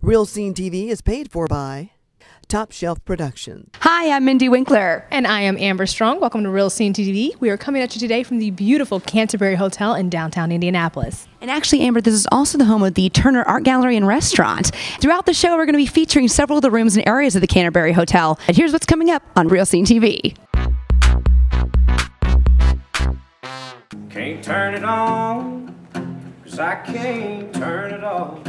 Real Scene TV is paid for by Top Shelf Productions. Hi, I'm Mindy Winkler. And I am Amber Strong. Welcome to Real Scene TV. We are coming at you today from the beautiful Canterbury Hotel in downtown Indianapolis. And actually, Amber, this is also the home of the Turner Art Gallery and Restaurant. Throughout the show, we're going to be featuring several of the rooms and areas of the Canterbury Hotel. And here's what's coming up on Real Scene TV. Can't turn it on, 'cause I can't turn it off.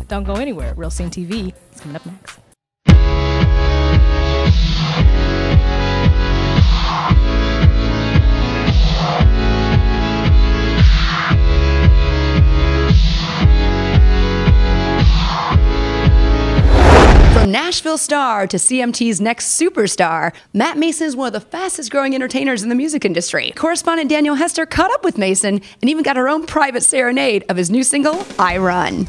Don't go anywhere. Real Scene TV is coming up next. From Nashville star to CMT's next superstar, Matt Mason is one of the fastest growing entertainers in the music industry. Correspondent Danielle Hester caught up with Mason and even got her own private serenade of his new single, I Run.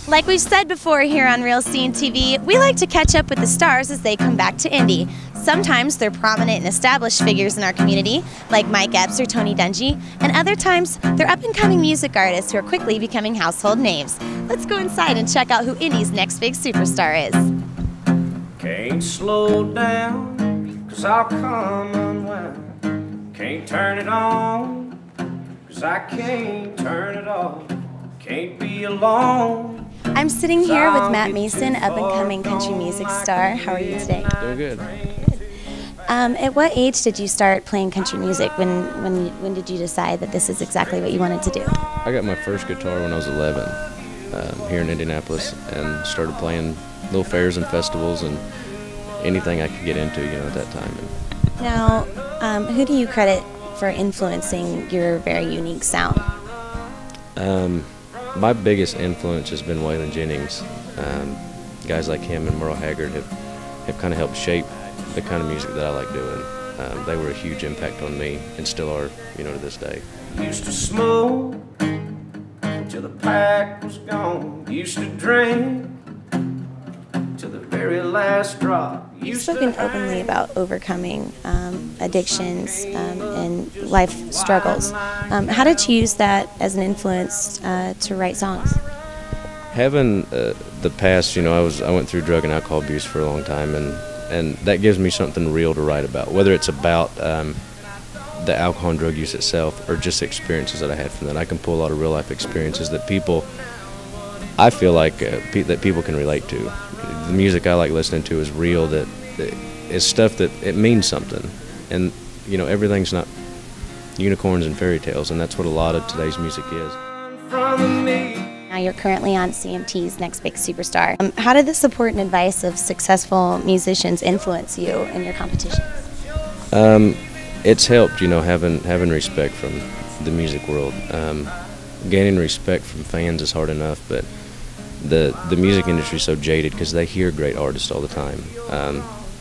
Like we've said before here on Real Scene TV, we like to catch up with the stars as they come back to Indy. Sometimes they're prominent and established figures in our community, like Mike Epps or Tony Dungy, and other times they're up-and-coming music artists who are quickly becoming household names. Let's go inside and check out who Indy's next big superstar is. Can't slow down, 'cause I'll come unwound. Can't turn it on, 'cause I can't turn it off. Can't be alone. I'm sitting here with Matt Mason, up-and-coming country music star. How are you today? Doing good. At what age did you start playing country music? When did you decide that this is exactly what you wanted to do? I got my first guitar when I was 11 here in Indianapolis, and started playing little fairs and festivals and anything I could get into, at that time. Now, who do you credit for influencing your very unique sound? My biggest influence has been Waylon Jennings. Guys like him and Merle Haggard have kind of helped shape the kind of music that I like doing. They were a huge impact on me and still are, to this day. Used to smoke till the pack was gone. Used to drink till the very last drop. You've spoken openly about overcoming addictions and life struggles. How did you use that as an influence to write songs? Having the past, I went through drug and alcohol abuse for a long time, and that gives me something real to write about, whether it's about the alcohol and drug use itself or just experiences that I had from that. I can pull a lot of real life experiences that I feel like that people can relate to. The music I like listening to is real, that is stuff that it means something, and everything's not unicorns and fairy tales, and that's what a lot of today's music is. Now you're currently on CMT's Next Big Superstar. How did the support and advice of successful musicians influence you in your competitions? It's helped, having respect from the music world. Gaining respect from fans is hard enough, but the music industry is so jaded because they hear great artists all the time,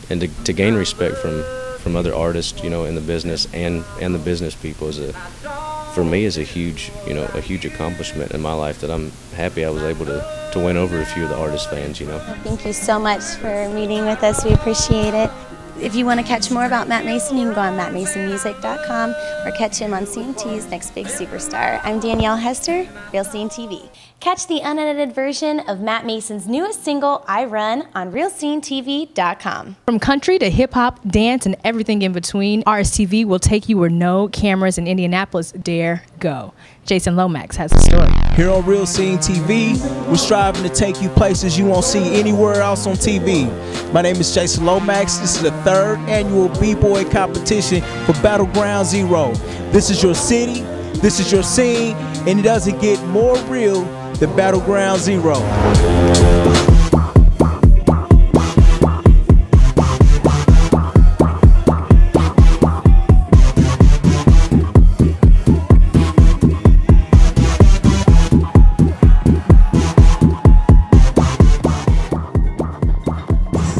and to gain respect from other artists, in the business and the business people for me is a huge accomplishment in my life that I'm happy I was able to win over a few of the artist fans. Thank you so much for meeting with us. We appreciate it. If you want to catch more about Matt Mason, you can go on mattmasonmusic.com or catch him on CMT's Next Big Superstar. I'm Danielle Hester, Real Scene TV. Catch the unedited version of Matt Mason's newest single, I Run, on realscenetv.com. From country to hip-hop, dance, and everything in between, RSTV will take you where no cameras in Indianapolis dare go. Jason Lomax has a story. Here on Real Scene TV, we're striving to take you places you won't see anywhere else on TV. My name is Jason Lomax. This is the 3rd annual B-Boy competition for Battleground Zero. This is your city, this is your scene, and it doesn't get more real than Battleground Zero.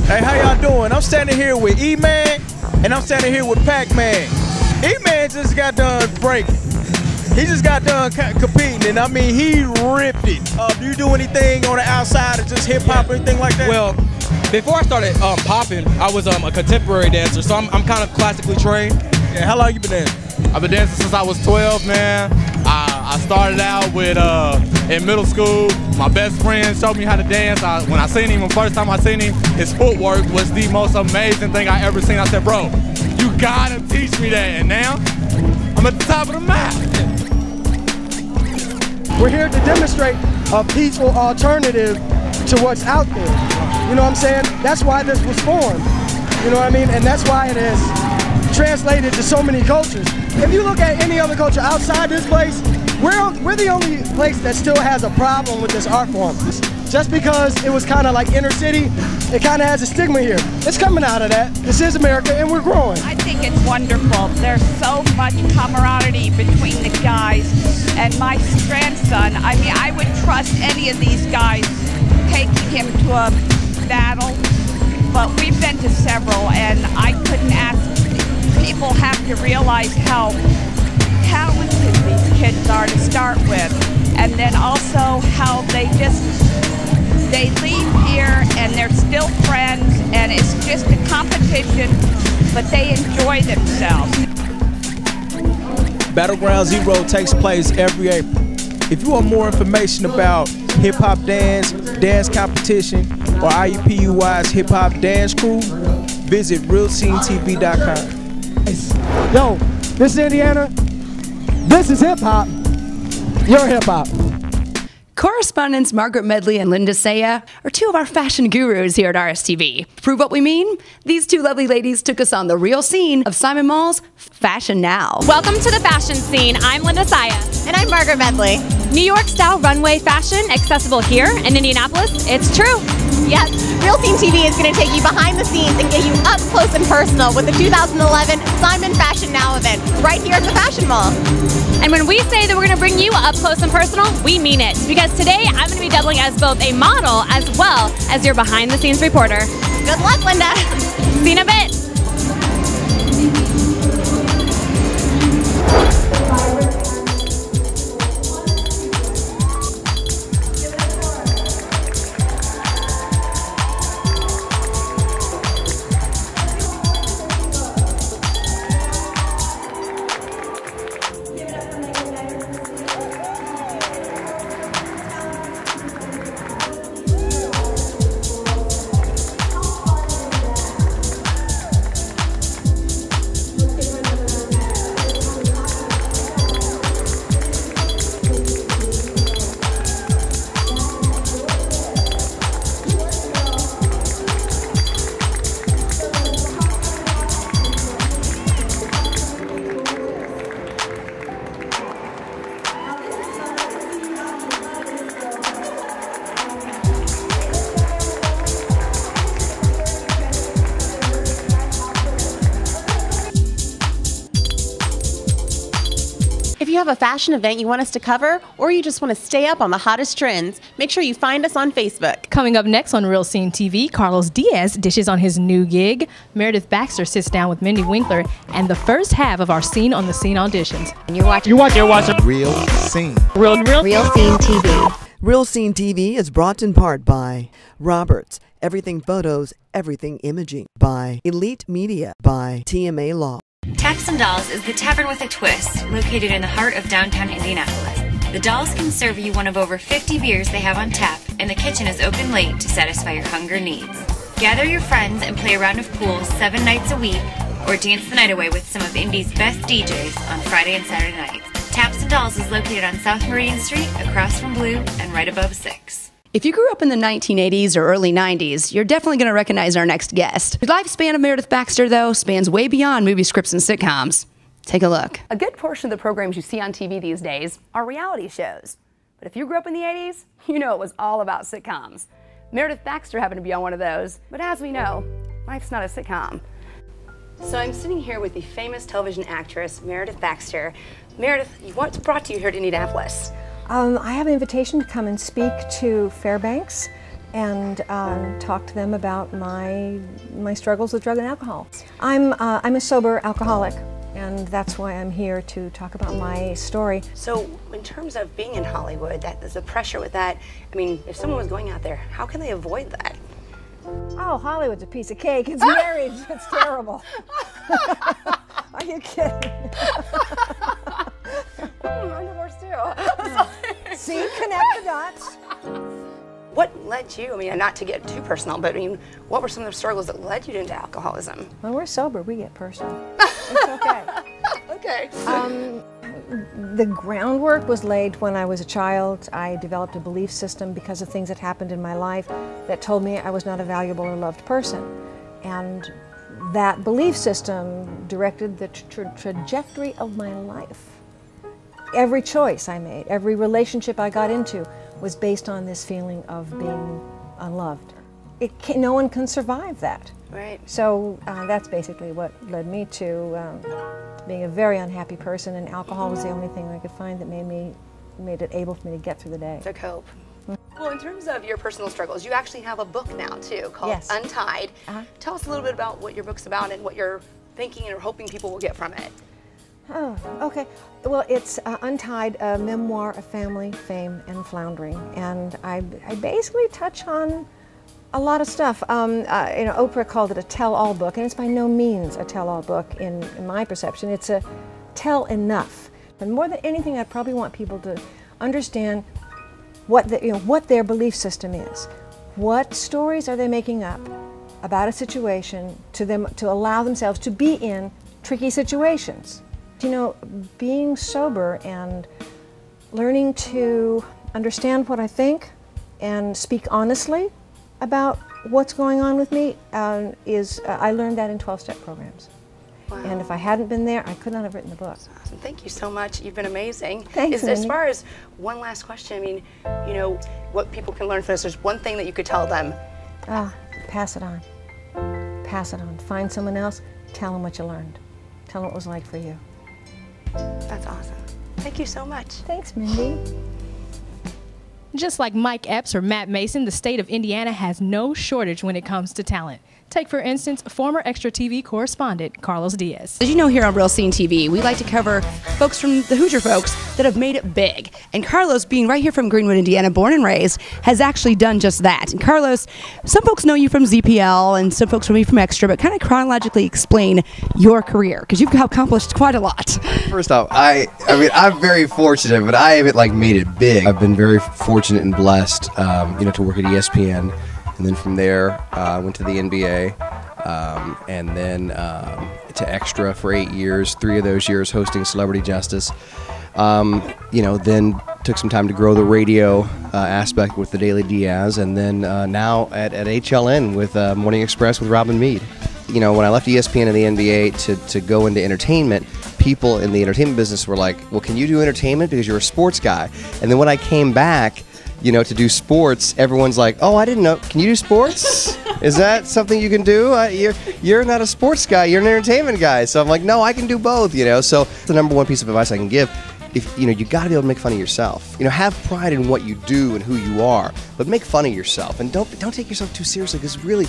Hey, how y'all doing? I'm standing here with E-Man, and I'm standing here with Pac-Man. E-Man just got done breaking. He just got done competing, and I mean, he ripped it. Do you do anything on the outside of just hip-hop or anything like that? Well, before I started popping, I was a contemporary dancer, so I'm kind of classically trained. Yeah, how long you been dancing? I've been dancing since I was 12, man. I started out with in middle school. My best friend showed me how to dance. When I seen him, the first time I seen him, his footwork was the most amazing thing I ever seen. I said, bro, you gotta teach me that. And now, I'm at the top of the map. We're here to demonstrate a peaceful alternative to what's out there. You know what I'm saying? That's why this was formed. You know what I mean? And that's why it has translated to so many cultures. If you look at any other culture outside this place, we're the only place that still has a problem with this art form. Just because it was kind of like inner city, it kind of has a stigma here. It's coming out of that. This is America and we're growing. I think it's wonderful. There's so much camaraderie between the guys and my grandson. I mean, I would trust any of these guys taking him to a battle, but we've been to several and I couldn't ask. People have to realize how talented these kids are to start with, and then also how they leave here and they're still friends and it's just a competition, but they enjoy themselves. Battleground Zero takes place every April. If you want more information about hip-hop dance competition, or IUPUI's hip-hop dance crew, visit realscenetv.com. Yo, this is Indiana. This is hip-hop. You're hip-hop. Correspondents Margaret Medley and Linda Saya are two of our fashion gurus here at RSTV. To prove what we mean, these two lovely ladies took us on the real scene of Simon Mall's Fashion Now. Welcome to the fashion scene. I'm Linda Saya. And I'm Margaret Medley. New York style runway fashion accessible here in Indianapolis. It's true. Yes, Real Scene TV is going to take you behind the scenes and get you up close and personal with the 2011 Simon Fashion Now event right here at the Fashion Mall. And when we say that we're going to bring you up close and personal, we mean it. Because today I'm going to be doubling as both a model as well as your behind the scenes reporter. Good luck, Linda. See you in a bit. If you have a fashion event you want us to cover, or you just want to stay up on the hottest trends, make sure you find us on Facebook. Coming up next on Real Scene TV, Carlos Diaz dishes on his new gig. Meredith Baxter sits down with Mindy Winkler, and the first half of our Scene on the Scene auditions. And you're watching Real Scene. Real Scene TV. Real Scene TV is brought in part by Roberts, Everything Photos, Everything Imaging, by Elite Media, by TMA Law. Taps and Dolls is the tavern with a twist, located in the heart of downtown Indianapolis. The Dolls can serve you one of over 50 beers they have on tap, and the kitchen is open late to satisfy your hunger needs. Gather your friends and play a round of pool 7 nights a week, or dance the night away with some of Indy's best DJs on Friday and Saturday nights. Taps and Dolls is located on South Meridian Street, across from Blue, and right above 6. If you grew up in the 1980s or early 90s, you're definitely going to recognize our next guest. The lifespan of Meredith Baxter, though, spans way beyond movie scripts and sitcoms. Take a look. A good portion of the programs you see on TV these days are reality shows. But if you grew up in the 80s, you know it was all about sitcoms. Meredith Baxter happened to be on one of those. But as we know, life's not a sitcom. So I'm sitting here with the famous television actress, Meredith Baxter. Meredith, what's brought you here to Indianapolis? I have an invitation to come and speak to Fairbanks and talk to them about my struggles with drug and alcohol. I'm a sober alcoholic, and that's why I'm here to talk about my story. So in terms of being in Hollywood, there's the pressure with that. I mean, if someone was going out there, how can they avoid that? Oh, Hollywood's a piece of cake. It's marriage. It's terrible. Are you kidding? I'm divorced too. See, connect the dots. What led you, I mean, not to get too personal, but I mean, what were some of the struggles that led you into alcoholism? When we're sober, we get personal. It's okay. Okay. The groundwork was laid when I was a child. I developed a belief system because of things that happened in my life that told me I was not a valuable or loved person. And that belief system directed the trajectory of my life. Every choice I made, every relationship I got into was based on this feeling of being unloved. No one can survive that. Right. So that's basically what led me to being a very unhappy person, and alcohol was the only thing I could find that made it able for me to get through the day. To cope. Well, in terms of your personal struggles, you actually have a book now too called Yes. Untied. Tell us a little bit about what your book's about and what you're thinking and hoping people will get from it. Oh, okay. Well, it's Untied, a memoir of family, fame, and floundering. And I basically touch on a lot of stuff. Oprah called it a tell-all book, and it's by no means a tell-all book in my perception. It's a tell enough. And more than anything, I probably want people to understand what their belief system is. What stories are they making up about a situation to allow themselves to be in tricky situations? You know, being sober and learning to understand what I think and speak honestly about what's going on with me I learned that in 12-step programs. Wow. And if I hadn't been there, I could not have written the book. Awesome. Thank you so much. You've been amazing. Thanks, As Mindy. far as one last question, I mean, you know, what people can learn from this, there's one thing that you could tell them. Pass it on. Pass it on. Find someone else, tell them what you learned. Tell them what it was like for you. That's awesome. Thank you so much. Thanks, Mindy. Just like Mike Epps or Matt Mason, the state of Indiana has no shortage when it comes to talent. Take, for instance, former Extra TV correspondent Carlos Diaz. As you know, here on Real Scene TV, we like to cover folks from the Hoosier folks that have made it big. And Carlos, being right here from Greenwood, Indiana, born and raised, has actually done just that. And Carlos, some folks know you from ZPL and some folks know you from Extra, but kind of chronologically explain your career, because you've accomplished quite a lot. First off, I mean, I'm very fortunate, but I haven't made it big. I've been very fortunate and blessed, to work at ESPN. And then from there, I went to the NBA, and then to Extra for 8 years, 3 of those years hosting Celebrity Justice. Then took some time to grow the radio aspect with the Daily Diaz, and then now at HLN with Morning Express with Robin Meade. You know, when I left ESPN and the NBA to go into entertainment, people in the entertainment business were like, well, can you do entertainment because you're a sports guy? And then when I came back, to do sports, everyone's like, oh, I didn't know. Can you do sports? Is that something you can do? You're not a sports guy. You're an entertainment guy. So I'm like, no, I can do both, So the number one piece of advice I can give, if you got to be able to make fun of yourself. Have pride in what you do and who you are, but make fun of yourself. And don't take yourself too seriously, because really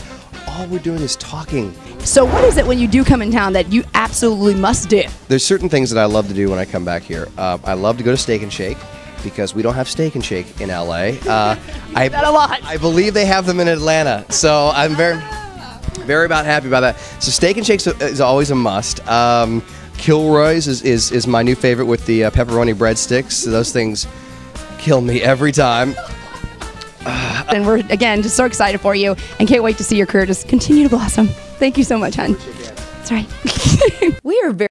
all we're doing is talking. So what is it when you do come in town that you absolutely must do? There's certain things that I love to do when I come back here. I love to go to Steak and Shake, because we don't have Steak and Shake in LA. That a lot. I believe they have them in Atlanta, so I'm very happy about that. So Steak and Shake is always a must. Kilroy's is my new favorite with the pepperoni breadsticks. Those things kill me every time. And we're, again, just so excited for you and can't wait to see your career just continue to blossom. Thank you so much, hon. That's right. We are very